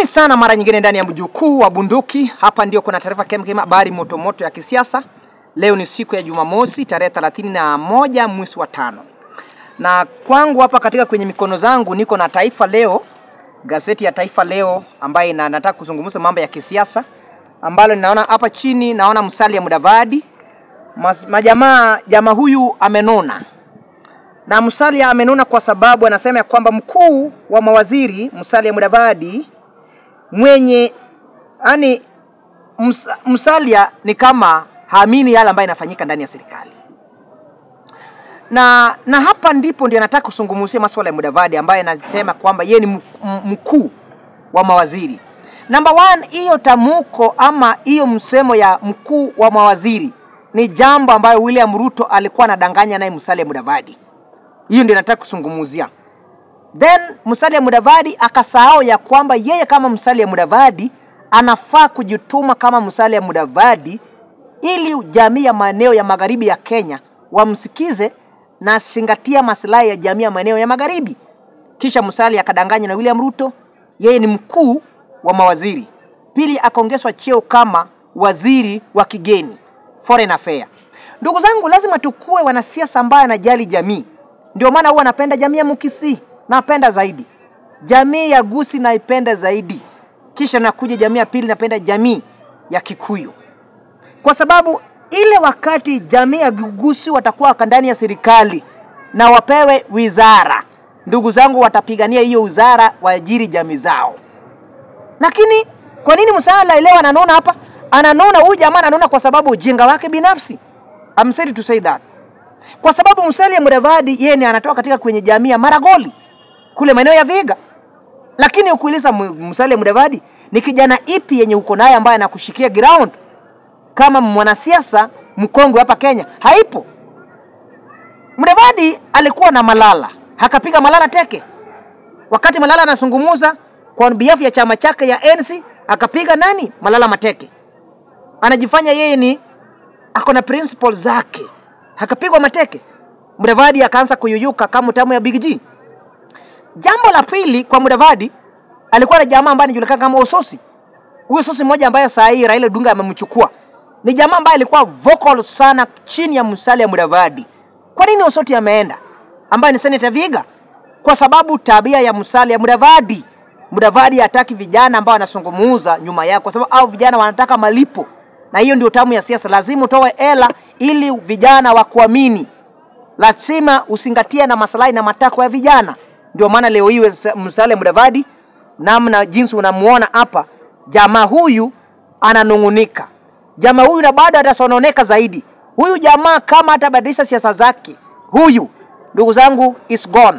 Karibuni sana mara nyingine ndani ya mjukuu wa bunduki. Hapa ndio kuna taarifa kemkem, habari moto ya kisiasa. Leo ni siku ya Jumamosi tarehe 31 mwezi wa 5. Na kwangu hapa katika kwenye mikono zangu niko na Taifa Leo, gazeti ya Taifa Leo ambaye nataka kuzungumza mambo ya kisiasa. Ambalo ninaona hapa chini naona Musalia Mudavadi. Jamaa huyu amenona. Na Musalia amenona kwa sababu anasema ya kwamba mkuu wa mawaziri Musalia Mudavadi Musalia ni kama haamini yale ambayo yanafanyika ndani ya serikali. Na hapa ndipo ndio nataka kuzungumzia masuala ya Mudavadi ambaye anasema kwamba yeye ni mkuu wa mawaziri. Number 1, hiyo tamuko ama hiyo msemo ya mkuu wa mawaziri ni jambo ambayo William Ruto alikuwa anadanganya naye Musalia Mudavadi. Hiyo ndio nataka kuzungumzia. Then Musalia Mudavadi akasahau ya kwamba yeye kama Musalia Mudavadi anafaa kujituma kama Musalia Mudavadi ili jamii ya maeneo ya magharibi ya Kenya wamsikize na zingatia maslahi ya jamii ya maeneo ya magharibi. Kisha Musalia akadanganya na William Ruto, yeye ni mkuu wa mawaziri. Pili akaongezwa cheo kama waziri wa kigeni, foreign affairs. Ndugu zangu, lazima tukue wanasiasa ambao wanajali jamii. Ndio maana huwa napenda jamii ya Mukisi, napenda zaidi. Jamii ya Gusii naipenda zaidi. Kisha nakuja jamii ya pili, napenda jamii ya Kikuyu. Kwa sababu ile wakati jamii ya Gusii watakuwa ndani ya serikali na wapewe wizara, ndugu zangu watapigania hiyo wizara waajiri jamii zao. Lakini kwa nini Musalia leo ananona hapa? Ananona, huyu jamaa ananona kwa sababu ujinga wake binafsi. I'm sorry to say that. Kwa sababu Musalia Mudavadi yeye ni anatoka katika kwenye jamii ya Maragoli kule maeneo ya Vihiga. Lakini ukuuliza Musalia Mudavadi ni kijana ipi yenye uko naye ambaye anakushikia ground kama mwanasiasa mkongwe hapa Kenya? Haipo. Mudavadi alikuwa na Malala, akapiga Malala teke. Wakati Malala anazungumza kwa behalf ya chama chake ya NC, akapiga nani? Malala mateke. Anajifanya yeye ni ako na principles zake, akapigwa mateke. Mudavadi akaanza kuyuyuka kama tamu ya Big G. Jambo la pili, kwa Mudavadi alikuwa na jamaa ambaye anajulikana kama Ososi. Huyo Ososi mmoja ambaye saa hii Raila Odinga amemchukua. Ni jamaa ambaye alikuwa vocal sana chini ya Musalia Mudavadi. Kwa nini Osoti ameenda? Ambaye ni senator Vihiga. Kwa sababu tabia ya Musalia Mudavadi. Mudavadi hataki vijana ambao wanasungumuza nyuma yake, kwa sababu hao vijana wanataka malipo. Na hiyo ndio tamu ya siasa, lazima utoe hela ili vijana wakuamini. Lazima usingatie na maslahi na matakwa ya vijana. Ndio maana leo hii Musalia Mudavadi, namna jinsi unamuona hapa, jamaa huyu ananungunika. Jamaa huyu na bado atasononeka zaidi. Huyu jamaa kama atabadilisha siasa zake, huyu ndugu zangu is gone.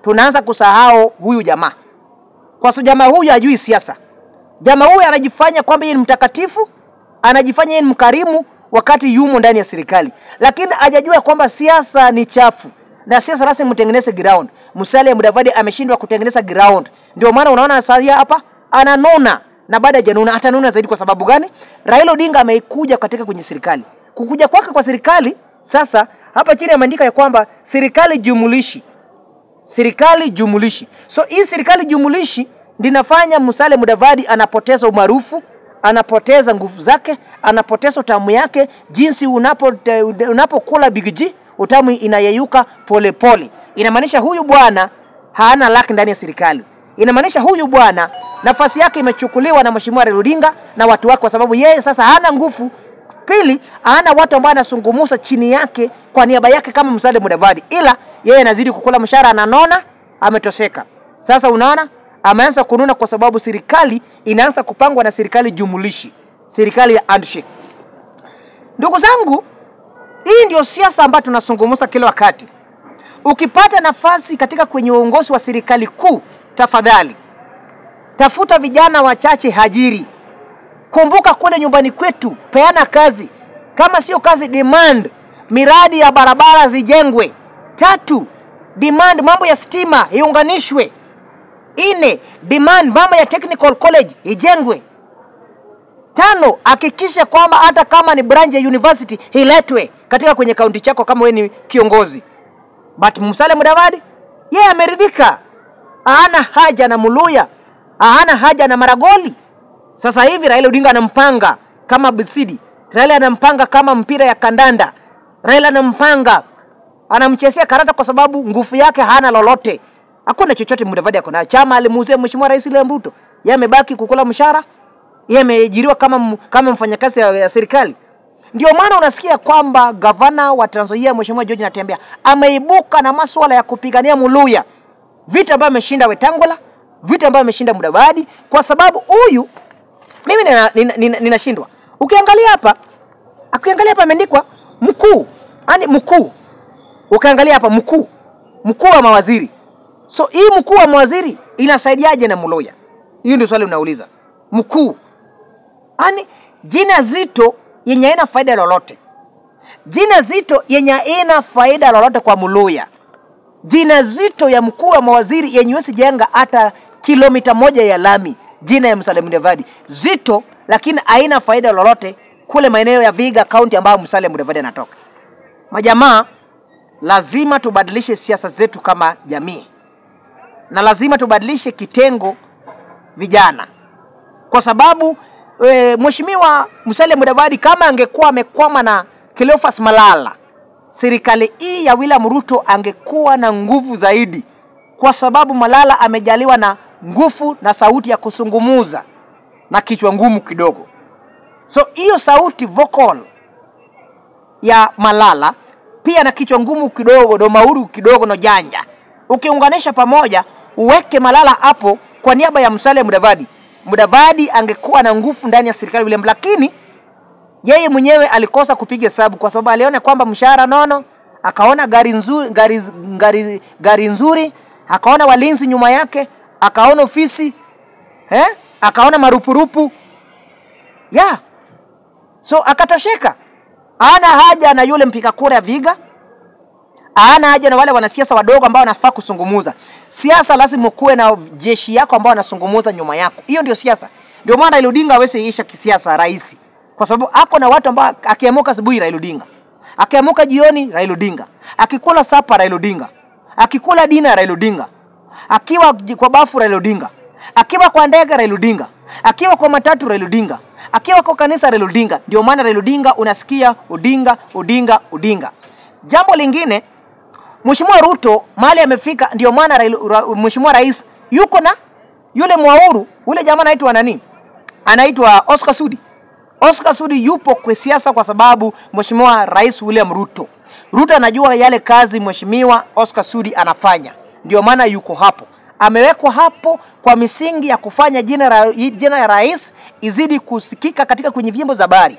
Tunaanza kusahau huyu jamaa. Kwa sababu jamaa huyu hajui siasa. Jamaa huyu anajifanya kwamba yeye ni mtakatifu, anajifanya yeye ni mkarimu wakati yumo ndani ya serikali. Lakini hajajua kwamba siasa ni chafu. Na siasa lazima mtengeneze ground. Musalia Mudavadi ameshindwa kutengeneza ground. Ndio maana unaona sasa hapa ananona, na baada ya januna atanona zaidi. Kwa sababu gani? Raila Odinga amekuja katika kwenye serikali. Kukuja kwake kwa serikali, sasa hapa chini ameandika ya kwamba serikali jumulishi. Serikali jumulishi. So hii serikali jumulishi ndinafanya Musalia Mudavadi anapoteza umaarufu, anapoteza nguvu zake, anapoteza utamu yake. Jinsi unapokula Big G, utamu inayeyuka pole pole. Inamaanisha huyu bwana hana laki ndani ya serikali. Inamaanisha huyu bwana nafasi yake imechukuliwa na Mheshimiwa Raila Odinga na watu wake, kwa sababu yeye sasa hana nguvu. Pili, hana watu ambao anasungumusa chini yake kwa niaba yake kama Musalia Mudavadi. Ila yeye anazidi kukula mshahara, ananona, ametoseka. Sasa unaona ameanza kununa kwa sababu serikali inaanza kupangwa na serikali jumulishi, serikali ya handshake. Ndugu zangu, hii ndio siasa ambayo tunasungumusa kila wakati. Ukipata nafasi katika kwenye uongozi wa serikali kuu, tafadhali tafuta vijana wachache hajiri. Kumbuka kule nyumbani kwetu, peana kazi. Kama sio kazi, demand miradi ya barabara zijengwe. 3, demand mambo ya stima iunganishwe. 4, demand mambo ya technical college ijengwe. 5, hakikisha kwamba hata kama ni branch ya university iletwe katika kwenye kaunti chako kama wewe ni kiongozi. But Musalia Mudavadi yeye ameridhika. Hana haja na Muluya. hana haja na Maragoli. Sasa hivi Raila Odinga anampanga kama Bisidi, Raila anampanga kama mpira ya kandanda, Raila anampanga, anamchezea karata kwa sababu nguvu yake hana lolote. Hakuna chochote Mudavadi yako na chama alimuuzia Mheshimiwa Rais William Ruto. Yeye amebaki kukula mshahara, yeye ameajiriwa kama mfanyakazi ya serikali. Ndio maana unasikia kwamba gavana wa Trans Nzoia Mheshimiwa George Natembeya ameibuka na masuala ya kupigania Muluya. Vita ambayo ameshinda Wetangula, vita ambayo ameshinda Mudavadi, kwa sababu huyu mimi ninashindwa. Ukiangalia hapa imeandikwa mkuu. Yaani mkuu. Ukiangalia hapa mkuu wa mawaziri. So hii mkuu wa mawaziri inasaidiaje na Muluya? Hiyo ndio swali unauliza. Mkuu. Yaani jina zito yenye haina faida lolote. Jina zito yenye haina faida lolote kwa Muluya. Jina zito ya mkuu wa mawaziri yenye wesi jenga hata kilomita 1 ya lami. Jina ya Musalia Mudavadi zito, lakini haina faida lolote kule maeneo ya Vihiga County ambayo Musalia Mudavadi anatoka. Majamaa, lazima tubadilishe siasa zetu kama jamii. Na lazima tubadilishe kitengo vijana. Kwa sababu Mheshimiwa Musalia Mudavadi kama angekuwa amekwama na Cleophas Malala, serikali hii ya William Ruto angekuwa na nguvu zaidi, kwa sababu Malala amejaliwa na nguvu na sauti ya kusungumuza na kichwa ngumu kidogo. So hiyo sauti vocal ya Malala pia na kichwa ngumu kidogo, ndo mauru kidogo no janja, ukiunganisha pamoja uweke Malala hapo kwa niaba ya Musalia Mudavadi, Mudavadi angekuwa na nguvu ndani ya serikali William. Lakini yeye mwenyewe alikosa kupiga hesabu, kwa sababu aliona kwamba mshahara nono, akaona gari nzuri, akaona walinzi nyuma yake, akaona ofisi, akaona marupurupu. So akatosheka. Hana haja na yule mpika kura ya Vihiga. Hana haja na wale wanasiasa wadogo ambao wanafaa kusungumuza. Siasa lazima kuwe na jeshi yako ambao wanasungumuza nyuma yako. Hiyo ndio siasa. Ndio maana Raila Odinga hawezi isha kisiasa rais. Kwa sababu ako na watu ambao akiamuka asubuhi Raila Odinga, akiamuka jioni Raila Odinga, akikula sapa Raila Odinga, akikula dina Raila Odinga, akiwa kwa bafu Raila Odinga, akiwa kwa ndege Raila Odinga, akiwa kwa matatu Raila Odinga, akiwa kwa kanisa Raila Odinga. Ndio maana Raila Odinga unasikia Odinga. Jambo lingine, Mheshimiwa Ruto mahali amefika, ndio maana Mheshimiwa Rais yuko na yule Mwauru, ule jamaa anaitwa nani? Anaitwa Oscar Sudi. Oscar Sudi yupo kwa siasa kwa sababu Mheshimiwa Rais William Ruto anajua yale kazi Mheshimiwa Oscar Sudi anafanya. Ndio maana yuko hapo. Amewekwa hapo kwa misingi ya kufanya jina ya rais izidi kusikika katika kwenye vyombo za habari.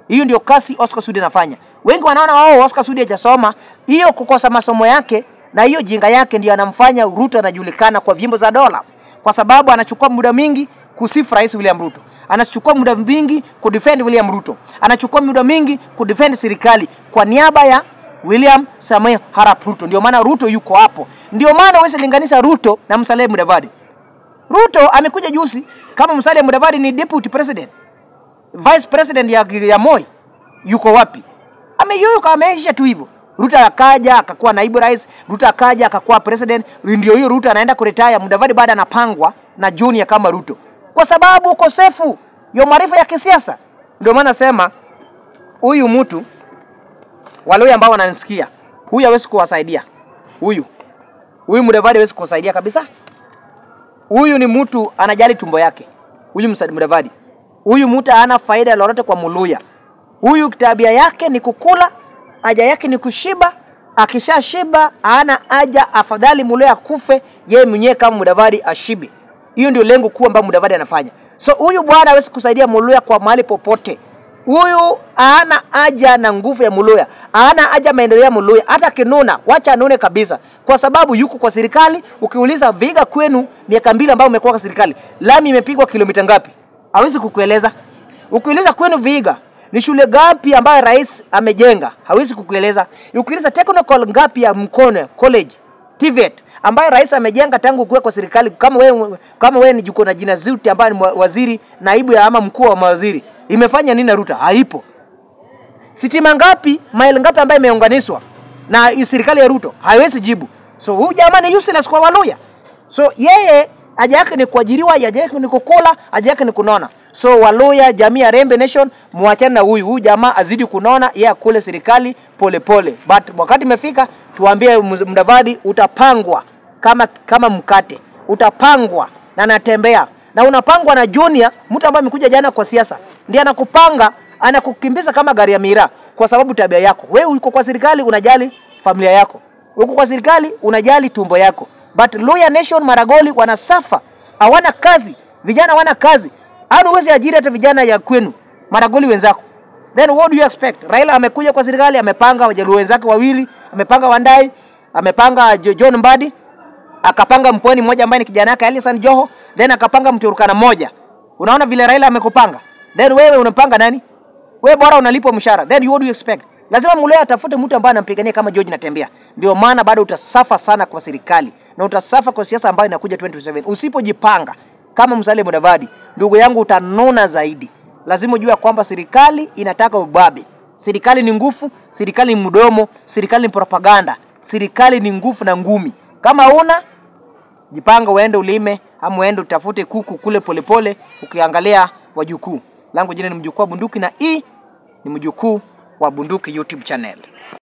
Hiyo ndio kazi Oscar Sudi anafanya. Wengi wanaona Oscar Sudi hajasoma. Hiyo kukosa masomo yake na hiyo jinga yake ndio anamfanya Ruto anajulikana kwa vyombo za dola, kwa sababu anachukua muda mingi kusifu Rais William Ruto, anachukua muda mingi kudefend William Ruto, anachukua muda mingi kudefend serikali kwa niaba ya William Samoei Arap Ruto. Ndio maana Ruto yuko hapo. Ndio maana wewe linganisha Ruto na Musalia Mudavadi. Ruto amekuja juzi kama Musalia Mudavadi ni deputy president, vice president ya Moi. Yuko wapi? Ameyuka, ameisha tu hivyo. Ruto akaja akakuwa naibu rais, Ruto akaja akakuwa president. Ndio hiyo Ruto anaenda kuretire, Mudavadi baada anapangwa na junior kama Ruto, kwa sababu ukosefu ya maarifa ya kisiasa. Ndio maana nasema huyu mtu wale ambao wananisikia, huyu hawezi kuwasaidia. Huyu Mudavadi hawezi kuwasaidia kabisa. Huyu ni mtu anajali tumbo yake. Huyu Mudavadi. Huyu mtu hana faida lolote kwa Muluya. Huyu tabia yake ni kukula, haja yake ni kushiba. Akishashiba hana haja, afadhali Muluya kufe, yeye mwenyewe kama Mudavadi ashibe. Hiyo ndio lengo kuu ambalo Mudavadi anafanya. So huyu bwana hawezi kusaidia Muluya kwa mahali popote. Huyu hana haja na nguvu ya Muluya, hana haja maendeleo ya Muluya. Hata kinuna, wacha anune kabisa, kwa sababu yuko kwa serikali. Ukiuliza Vihiga kwenu miaka 2 ambayo umekuwa kwa serikali, lami imepigwa kilomita ngapi? Hawezi kukueleza. Ukiuliza kwenu Vihiga ni shule ngapi ambayo rais amejenga, hawezi kukueleza. Ukiuliza technical ngapi ya Mkono College, TVET ambayo rais amejenga tangu kuwa kwa serikali, kama wewe ni juko na jina zote ambaye ni waziri, naibu ya ama mkuu wa mawaziri, imefanya nini Ruto? Haipo. Sitima ngapi, maili ngapi ambayo imeunganishwa na serikali ya Ruto? Haiwezi jibu. So huyu jamani useless kwa Waluya. So yeye Haja yake ni kuajiriwa, haja yake ni kukula, haja yake ni kunona. So Waluya, jamii ya Rembe Nation, muachane na huyu jamaa azidi kunona, yeye akule serikali pole pole. But wakati imefika tuambie Mudavadi utapangwa kama mkate. Utapangwa na anatembea. Na unapangwa na Junior, mtu ambaye amekuja jana kwa siasa. Ndiye anakupanga, anakukimbiza kama gari ya miraa kwa sababu tabia yako. Wewe uko kwa serikali unajali familia yako. Uko kwa serikali unajali tumbo yako. But Luya Nation Maragoli wanasafa. Hawana kazi. Vijana hawana kazi. Huwezi ajiri hata vijana ya kwenu. Maragoli wenzako. Then what do you expect? Raila amekuja kwa serikali, amepanga Wajaluo wenzake wawili, amepanga Wandai, amepanga John Mbadi, akapanga Mponi mmoja ambaye ni kijana yake Alison Joho, then akapanga Mturukana mmoja. Unaona vile Raila amekupanga. Then wewe unapanga nani? Wewe bora unalipwa mshahara. Then what do you expect? Lazima Mluya atafute mtu ambaye anampigania kama George Natembeya. Ndio maana bado utasafa sana kwa serikali na utasafa kwa siasa ambayo inakuja 2027. Usipojipanga kama Musalia Mudavadi, ndugu yangu utanona zaidi. Lazima ujue kwamba serikali inataka ubabe. Serikali ni nguvu, serikali ni mdomo, serikali ni propaganda. Serikali ni nguvu na ngumi. Kama una jipanga uende ulime ama uende utafute kuku kule polepole ukiangalia wajukuu. Langu jina ni Mjukuu wa Bunduki na hii ni Mjukuu wa Bunduki YouTube channel.